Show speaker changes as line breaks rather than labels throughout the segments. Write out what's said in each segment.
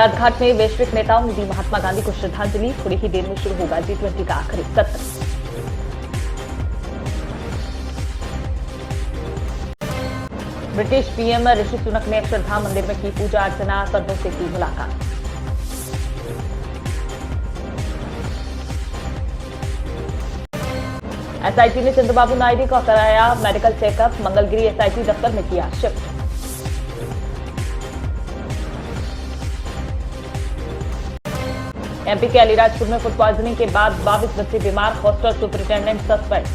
राजघाट में वैश्विक नेताओं ने दी महात्मा गांधी को श्रद्धांजलि। थोड़ी ही देर में शुरू होगा G20 का आखिरी सत्र। ब्रिटिश पीएम ऋषि सुनक ने अक्षरधाम मंदिर में की पूजा अर्चना, संतों से की मुलाकात। एसआईटी ने चंद्रबाबू नायडू का कराया मेडिकल चेकअप। मंगलगिरी एसआईटी दफ्तर में किया शिफ्ट। एमपी के अलीराजपुर में फूड पॉइजनिंग के बाद 22 बच्चे बीमार, हॉस्टल सुपरिटेंडेंट सस्पेंड।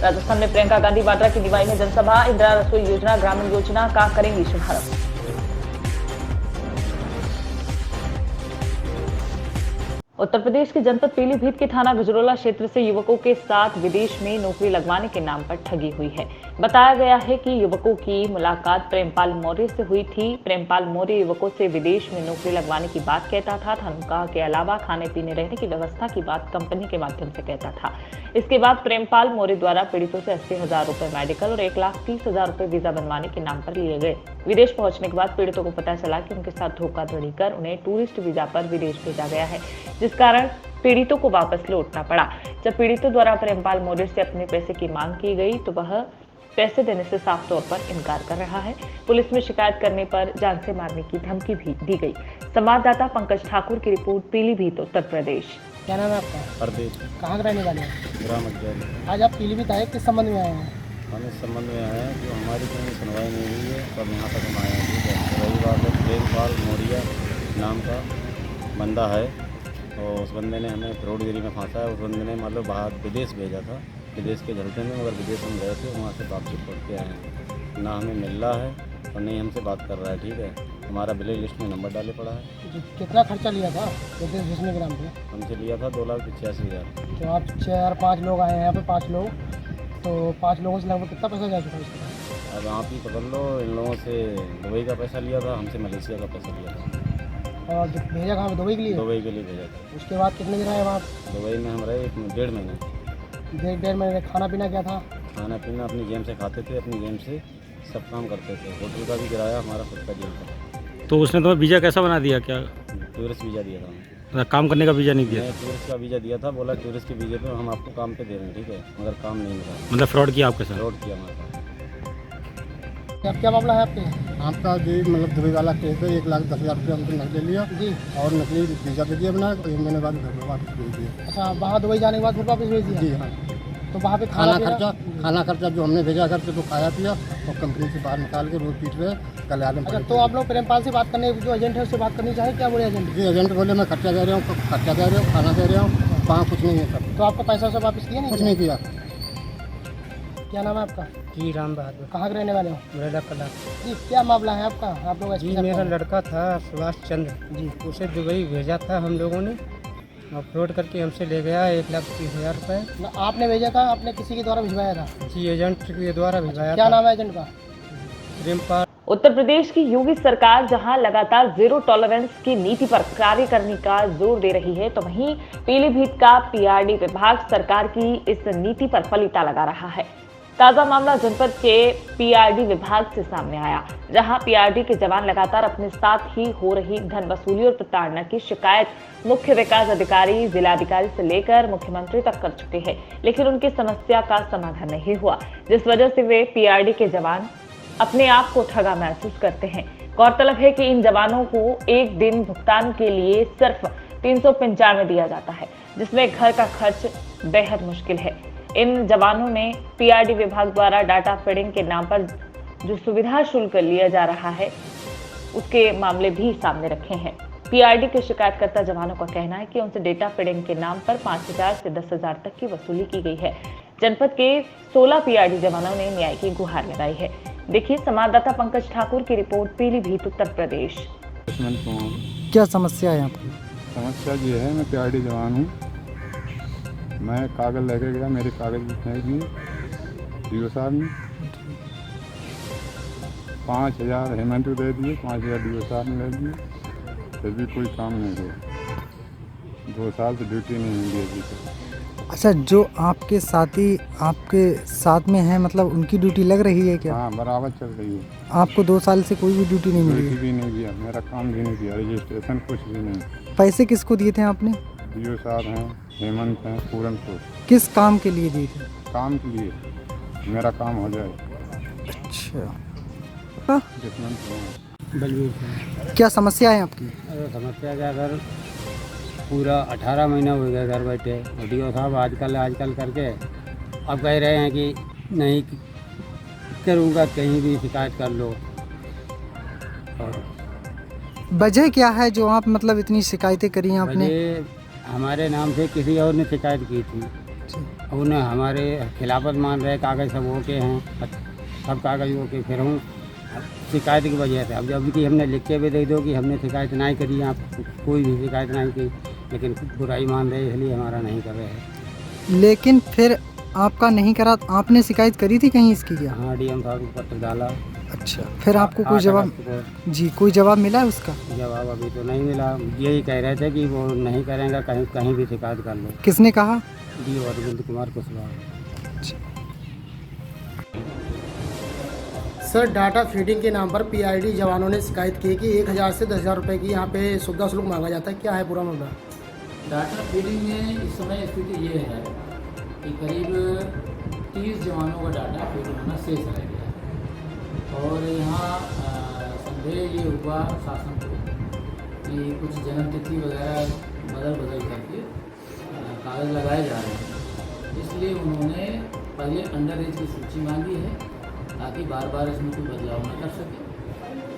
राजस्थान में प्रियंका गांधी वाड्रा की निवाई में जनसभा। इंदिरा रसोई योजना, ग्रामीण योजना का करेंगी शुभारंभ। उत्तर प्रदेश के जनपद पीलीभीत के थाना गजरोला क्षेत्र से युवकों के साथ विदेश में नौकरी लगवाने के नाम पर ठगी हुई है। बताया गया है कि युवकों की मुलाकात प्रेमपाल मौर्य से हुई थी। प्रेमपाल मौर्य युवकों से विदेश में नौकरी लगवाने की बात कहता था। तनख्वाह के अलावा खाने पीने रहने की व्यवस्था की बात कंपनी के माध्यम से कहता था। इसके बाद प्रेमपाल मौर्य द्वारा पीड़ितों से 80,000 रुपए मेडिकल और 1,30,000 रुपए वीजा बनवाने के नाम पर लिए गए। विदेश पहुंचने के बाद पीड़ितों को पता चला कि उनके साथ धोखाधड़ी कर उन्हें टूरिस्ट वीजा पर विदेश भेजा गया है, जिस कारण पीड़ितों को वापस लौटना पड़ा। जब पीड़ितों द्वारा प्रेमपाल मौर्य से अपने पैसे की मांग की गई तो वह पैसे देने से साफ तौर पर इनकार कर रहा है। पुलिस में शिकायत करने पर जान से मारने की धमकी भी दी गई। संवाददाता पंकज ठाकुर की रिपोर्ट, पीलीभीत, उत्तर प्रदेश।
क्या नाम है आपका?
परदेश।
कहाँ के रहने वाले हैं?
ग्राम अज्ञानी।
आज आप पीलीभीत आए, किस संबंध में आए हैं?
हम इस संबंध में आए हैं कि हमारी कहीं सुनवाई नहीं हुई है, तब यहाँ तक हम आए हैं। ठीक है, रही बात है प्रेमपाल मौर्य नाम का बंदा है और उस बंदे ने हमें फ्रॉडगिरी में फंसा है। उस बंदे ने मतलब बाहर विदेश भेजा था, विदेश के झलके में, मगर विदेश हम गए थे, वहाँ से वापसी पढ़ के आए हैं। ना हमें मिल रहा है और नहीं हमसे बात कर रहा है। ठीक है, हमारा बिलिंग लिस्ट में नंबर डाले पड़ा है।
कितना खर्चा लिया था विदेश भेजने के नाम पे?
हमसे लिया था 2,85,000।
तो आप 4-5 लोग आए हैं यहाँ पे, 5 लोग, तो 5 लोगों से लगभग कितना पैसा जा चुका है इसका?
अब आप ही पकड़ लो, इन लोगों से दुबई का पैसा लिया था, हमसे मलेशिया का पैसा लिया था।
और भेजा कहाँ पे? दुबई के लिए?
दुबई के लिए भेजा था।
उसके बाद कितने दिन रहे वहाँ?
दुबई में हम रहे 1.5 महीने।
1.5 महीने। खाना पीना क्या था?
खाना पीना अपनी जेब से खाते थे, अपनी जेब से सब काम करते थे। होटल का भी किराया हमारा खुद का जेब का।
तो उसने तुम्हें वीज़ा कैसा बना दिया? क्या
टूरिस्ट वीज़ा दिया था हमें।
काम करने का वीज़ा नहीं दिया?
मैं टूरिस्ट का वीज़ा दिया था, बोला टूरिस्ट के वीज़े पे हम आपको काम पे दे रहे हैं। ठीक है, मगर काम नहीं मिला।
मतलब फ्रॉड किया आपके साथ?
फ्रॉड किया हमारे साथ।
क्या मामला है आपके?
आपका जी मतलब दुबई वाला केस है। 1,10,000 रुपया हमको नकद ले लिया
जी,
और नकली वीज़ा दे दिया बना, 1 महीने बाद घर में वापस भेज दिया।
अच्छा, वहाँ दुबई जाने के बाद फिर वापस भेज दिया?
जी हाँ।
तो वहाँ पे
खाना खर्चा जो हमने भेजा घर से वो खाया पिया और कंपनी से बाहर निकाल के रोज पीट रहे कल्याण में।
अच्छा, तो आप लोग प्रेमपाल से बात करने, जो एजेंट है उससे बात करनी चाहिए। क्या बोले एजेंट?
जी, एजेंट बोले मैं खर्चा दे रहा हूँ, खर्चा दे रहा हूँ, खाना दे रहा हूँ, वहाँ कुछ नहीं है सर।
तो आपका पैसा सब वापस किया? नहीं,
कुछ नहीं किया।
क्या नाम है आपका?
जी राम बहादुर।
कहाँ के रहने वाले हो?
मुरैदा कला।
जी, क्या मामला है आपका? आप लोग
जी मेरा लड़का था सुभाष चंद्र जी, उसे दुबई भेजा था हम लोगों ने और फ्रॉड करके हमसे ले गया 1,30,000 रुपये।
आपने भेजा था? आपने किसी के द्वारा भिजवाया था?
जी, एजेंट के द्वारा भिजवाया।
क्या नाम है एजेंट का?
प्रेमपाल।
उत्तर प्रदेश की योगी सरकार जहां लगातार जीरो टॉलरेंस की नीति पर कार्य करने का जोर दे रही है, तो वहीं पीलीभीत का पीआरडी विभाग सरकार की इस नीति पर फलीता लगा रहा है। ताजा मामला जनपद के पीआरडी विभाग से सामने आया, जहां पीआरडी के जवान लगातार अपने साथ ही हो रही धन वसूली और प्रताड़ना की शिकायत मुख्य विकास अधिकारी, जिलाधिकारी से लेकर मुख्यमंत्री तक कर चुके हैं, लेकिन उनकी समस्या का समाधान नहीं हुआ, जिस वजह से वे पीआरडी के जवान अपने आप को ठगा महसूस करते हैं। गौरतलब है कि इन जवानों को एक दिन भुगतान के लिए सिर्फ 395 दिया जाता है, जिसमें घर का खर्च बेहद मुश्किल है। इन जवानों ने पीआरडी विभाग द्वारा डाटा फीडिंग के नाम पर जो सुविधा शुल्क लिया जा रहा है, उसके मामले भी सामने रखे हैं। पीआरडी के शिकायतकर्ता जवानों का कहना है कि उनसे डेटा फीडिंग के नाम पर 5,000 से 10,000 तक की वसूली की गई है। जनपद के 16 पीआरडी जवानों ने न्याय की गुहार लगाई है। देखिए संवाददाता पंकज ठाकुर की रिपोर्ट, पीलीभीत, उत्तर प्रदेश।
क्या समस्या है आपकी?
समस्या ये है, मैं पीआरडी जवान हूँ। मैं कागज लेके गया, मेरे कागज फेंक दिए डीओ साहब ने। 5,000 हेमंत को दे दिए, 5,000 डीओ साहब ने ले दिए, फिर भी कोई काम नहीं हुआ। 2 साल से ड्यूटी नहीं मिली अभी तक।
अच्छा, जो आपके साथी आपके साथ में हैं, मतलब उनकी ड्यूटी लग रही है क्या?
हाँ, बराबर चल रही है।
आपको 2 साल से कोई भी ड्यूटी नहीं मिली
ड्यूटी
है?
भी नहीं दिया, मेरा काम भी नहीं दिया, रजिस्ट्रेशन कुछ भी नहीं।
पैसे किसको दिए थे आपने?
DO साहब हैं, हेमंत हैं, पूरनपुर।
किस काम के लिए दिए थे?
काम के लिए, मेरा काम हो जाए।
अच्छा,
दुश्मन तो
बलवीर सिंह।
क्या समस्या है आपकी?
अरे समस्या क्या सर, पूरा 18 महीना हो गया घर बैठे। DO साहब आजकल करके अब कह रहे हैं कि नहीं करूँगा, कहीं भी शिकायत कर लो। और
वजह क्या है जो आप मतलब इतनी शिकायतें करी हैं आपने?
वजह हमारे नाम से किसी और ने शिकायत की थी, उन्हें हमारे खिलाफत मान रहे, कागज़ सब ओके हैं, सब कागज़ ओके, फिर हम शिकायत की वजह से अब जब कि हमने लिख के भी दे दो कि हमने शिकायत नहीं करी, आप कोई भी शिकायत नहीं की, लेकिन बुराई मान रहे इसलिए हमारा नहीं कर रहे हैं।
लेकिन फिर आपका नहीं करा, आपने शिकायत करी थी कहीं इसकी क्या?
हाँ, DM साहब को पत्र डाला।
अच्छा, फिर आपको कोई
8
जवाब?
अगस्त को
जी, कोई जवाब मिला है उसका?
जवाब अभी तो नहीं मिला। यही कह रहे थे कि वो नहीं करेंगे, कहीं भी शिकायत कर लो।
किसने कहा?
DO Arvind Kumar Kushwaha.
Sir, data feeding के नाम पर PRD जवानों ने शिकायत की कि 1000 से 10,000 रुपये की यहाँ पे सुविधा शुल्क मांगा जाता है, क्या है पूरा मामला?
डाटा फीडिंग में इस समय स्थिति ये है कि करीब 30 जवानों का डाटा फीड होना शेष रह गया है। और यहाँ संदेह ये हुआ शासन को कि कुछ जन्मतिथि वगैरह बदल करके कागज़ लगाए जा रहे हैं, इसलिए उन्होंने पहले अंडर एज की सूची मांगी है ताकि बार बार इसमें कोई बदलाव न कर सके।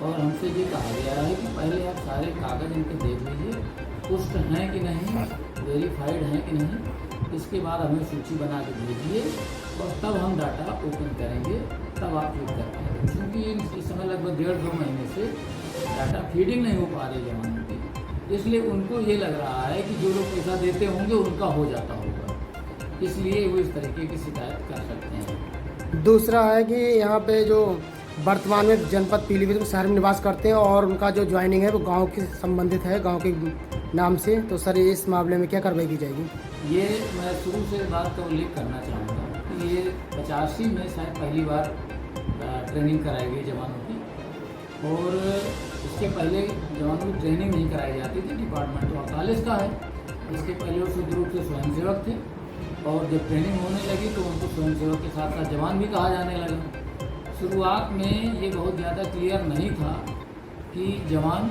और हमसे ये कहा गया है कि पहले आप सारे कागज़ इनके देख लीजिए, पुष्ट हैं कि नहीं, वेरीफाइड हैं कि नहीं, इसके बाद हमें सूची बना के भेजिए और तब हम डाटा ओपन करेंगे, तब आप फीड कर पाएंगे। क्योंकि इस समय लगभग 1.5-2 महीने से डाटा फीडिंग नहीं हो पा रही जवानों की, इसलिए उनको ये लग रहा है कि जो लोग पैसा देते होंगे उनका हो जाता होगा, इसलिए वो इस तरीके की शिकायत कर सकते हैं।
दूसरा है कि यहाँ पे जो वर्तमान में जनपद पीलीभीत में शहर में निवास करते हैं और उनका जो ज्वाइनिंग है वो गांव के संबंधित है, गांव के नाम से, तो सर इस मामले में क्या कार्रवाई की जाएगी?
ये मैं शुरू से बात का उल्लेख करना चाहूँगा कि ये 85 में शायद पहली बार ट्रेनिंग कराई गई जवानों की, और इसके पहले जवानों की ट्रेनिंग नहीं कराई जाती थी। डिपार्टमेंट तो 48 का है, इसके पहले वो शुद्ध रूप से स्वयंसेवक थे, और जब ट्रेनिंग होने लगी तो उनको स्वयंसेवक के साथ साथ जवान भी कहा जाने लगा। शुरुआत में ये बहुत ज़्यादा क्लियर नहीं था कि जवान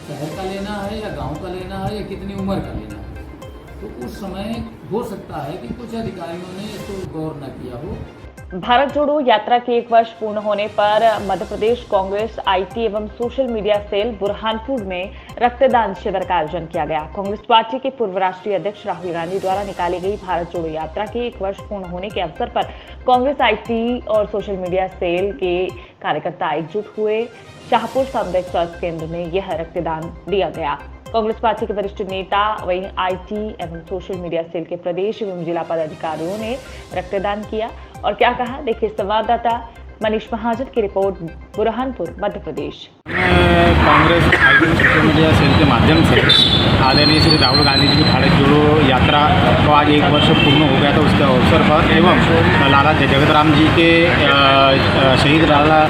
शहर का लेना है या गांव का लेना है या कितनी उम्र का लेना है, तो उस समय हो सकता है कि कुछ अधिकारियों ने इसको गौर न किया हो।
भारत जोड़ो यात्रा के 1 वर्ष पूर्ण होने पर मध्य प्रदेश कांग्रेस IT एवं सोशल मीडिया सेल बुरहानपुर में रक्तदान शिविर का आयोजन किया गया। कांग्रेस पार्टी के पूर्व राष्ट्रीय अध्यक्ष राहुल गांधी द्वारा निकाली गई भारत जोड़ो यात्रा के 1 वर्ष पूर्ण होने के अवसर पर कांग्रेस IT और सोशल मीडिया सेल के कार्यकर्ता एकजुट हुए। शाहपुर सामुदायिक स्वास्थ्य केंद्र में यह रक्तदान दिया गया। कांग्रेस पार्टी के वरिष्ठ नेता वहीं IT एवं सोशल मीडिया सेल के प्रदेश एवं जिला पदाधिकारियों ने रक्तदान किया और क्या कहा, देखिए संवाददाता मनीष महाजन की report, Burhanpur Madhya Pradesh.
Congress IT social media cell के माध्यम से आदरणीय श्री राहुल गांधी जी की भारत जोड़ो यात्रा को आज 1 वर्ष पूर्ण हो गया था, उसके अवसर पर एवं लाला जगतराम जी के शहीद लाला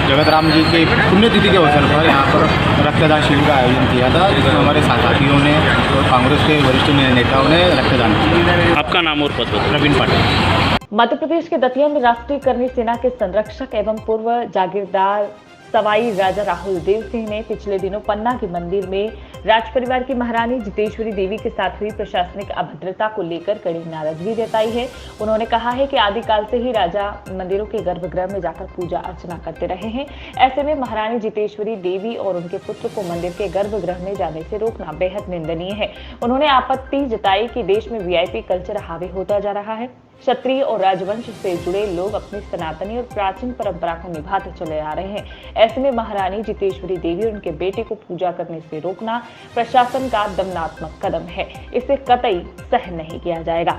जगतराम जी के पुण्यतिथि के अवसर पर यहाँ पर रक्तदान शिविर का आयोजन किया था, जिसमें हमारे साथियों ने और कांग्रेस के वरिष्ठ नेताओं ने रक्तदान किया।
आपका नाम और पद?
प्रवीण पाटिल।
मध्य प्रदेश के दतिया में राष्ट्रीय करनी सेना के संरक्षक एवं पूर्व जागीरदार सवाई राजा राहुल देव सिंह ने पिछले दिनों पन्ना के मंदिर में राज परिवार की महारानी जितेश्वरी देवी के साथ हुई प्रशासनिक अभद्रता को लेकर कड़ी नाराजगी जताई है। उन्होंने कहा है कि आदिकाल से ही राजा मंदिरों के गर्भगृह में जाकर पूजा अर्चना करते रहे हैं। ऐसे में महारानी जितेश्वरी देवी और उनके पुत्र को मंदिर के गर्भगृह में जाने से रोकना बेहद निंदनीय है। उन्होंने आपत्ति जताई कि देश में VIP कल्चर हावी होता जा रहा है। क्षत्रिय और राजवंश से जुड़े लोग अपनी सनातनी और प्राचीन परंपरा को निभाते चले आ रहे हैं। ऐसे में महारानी जितेश्वरी देवी और उनके बेटे को पूजा करने से रोकना प्रशासन का दमनात्मक कदम है। इसे कतई सहन नहीं किया जाएगा।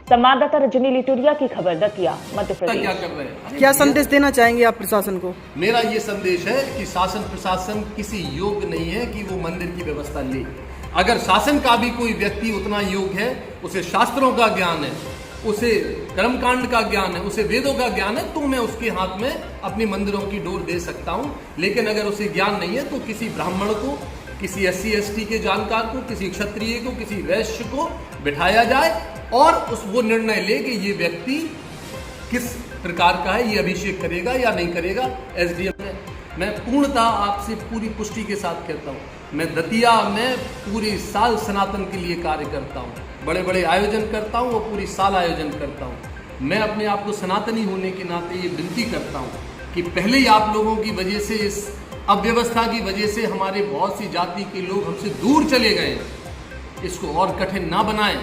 संवाददाता रजनी लिटूरिया की खबर, दतिया मध्य प्रदेश।
क्या कर रहे हैं?
क्या संदेश देना चाहेंगे आप प्रशासन को?
मेरा ये संदेश है कि शासन प्रशासन किसी योग्य नहीं है कि वो मंदिर की व्यवस्था ले। अगर शासन का भी कोई व्यक्ति उतना योग्य है, उसे शास्त्रों का ज्ञान है, उसे कर्मकांड का ज्ञान है, उसे वेदों का ज्ञान है, तो मैं उसके हाथ में अपनी मंदिरों की डोर दे सकता हूं। लेकिन अगर उसे ज्ञान नहीं है तो किसी ब्राह्मण को, किसी SC ST के जानकार को, किसी क्षत्रिय को, किसी वैश्य को बिठाया जाए और वो निर्णय ले कि ये व्यक्ति किस प्रकार का है, ये अभिषेक करेगा या नहीं करेगा। SDM में मैं पूर्णतः आपसे पूरी पुष्टि के साथ कहता हूँ, मैं दतिया में पूरी साल सनातन के लिए कार्य करता हूँ, बड़े बड़े आयोजन करता हूँ, वो पूरी साल आयोजन करता हूँ। मैं अपने आप को सनातनी होने के नाते ये विनती करता हूँ कि पहले ही आप लोगों की वजह से, इस अव्यवस्था की वजह से हमारे बहुत सी जाति के लोग हमसे दूर चले गए हैं। इसको और कठिन ना बनाएं,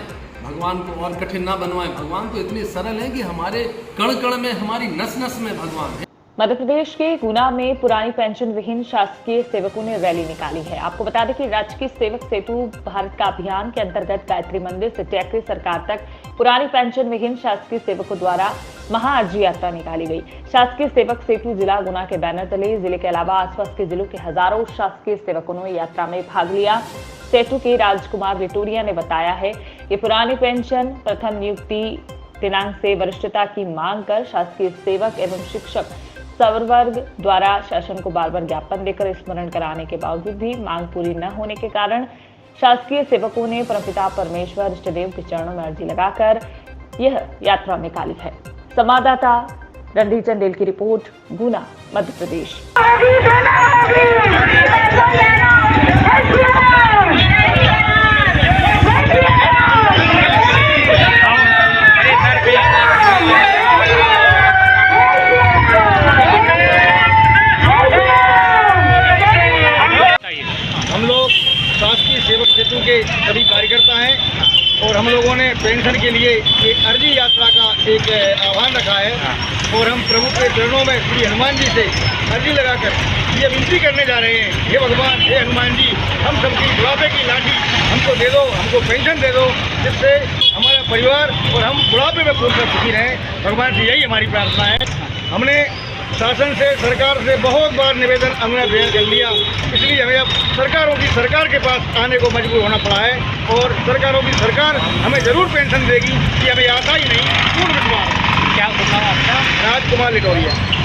भगवान को और कठिन ना बनवाएं। भगवान तो इतने सरल हैं कि हमारे कण कण में, हमारी नस नस में भगवान है।
मध्य प्रदेश के गुना में पुरानी पेंशन विहीन शासकीय सेवकों ने रैली निकाली है। आपको बता दें कि राजकीय सेवक सेतु भारत का अभियान के अंतर्गत गायत्री मंदिर से टेकरी सरकार तक पुरानी पेंशन विहीन शासकीय सेवकों द्वारा महाआरजी यात्रा निकाली गई। शासकीय सेवक सेतु जिला गुना के बैनर तले जिले के अलावा आसपास के जिलों के हजारों शासकीय सेवकों ने यात्रा में भाग लिया। सेतु के राजकुमार विटोरिया ने बताया है कि पुरानी पेंशन प्रथम नियुक्ति दिनांक से वरिष्ठता की मांग कर शासकीय सेवक एवं शिक्षक सर्वर्ग द्वारा शासन को बार बार ज्ञापन देकर स्मरण कराने के बावजूद भी मांग पूरी न होने के कारण शासकीय सेवकों ने परमपिता परमेश्वर इष्टदेव के चरणों में अर्जी लगाकर यह यात्रा निकाली है। संवाददाता रणधीर चंदेल की रिपोर्ट, गुना, मध्य प्रदेश।
शासकीय सेवक सेतु के सभी कार्यकर्ता हैं और हम लोगों ने पेंशन के लिए एक अर्जी यात्रा का एक आह्वान रखा है और हम प्रभु के चरणों में श्री हनुमान जी से अर्जी लगाकर ये विनती करने जा रहे हैं, हे भगवान, हे हनुमान जी, हम सबकी बुढ़ापे की लाठी हमको दे दो, हमको पेंशन दे दो, जिससे हमारा परिवार और हम बुढ़ापे में पूर्ण सुखी रहें। भगवान से यही हमारी प्रार्थना है। हमने शासन से, सरकार से बहुत बार निवेदन हमने कर लिया, इसलिए हमें अब सरकारों की सरकार के पास आने को मजबूर होना पड़ा है और सरकारों की सरकार हमें जरूर पेंशन देगी, कि हमें आता ही नहीं, पूर्ण विश्वास। क्या नाम आपका? राजकुमार लिटोरिया।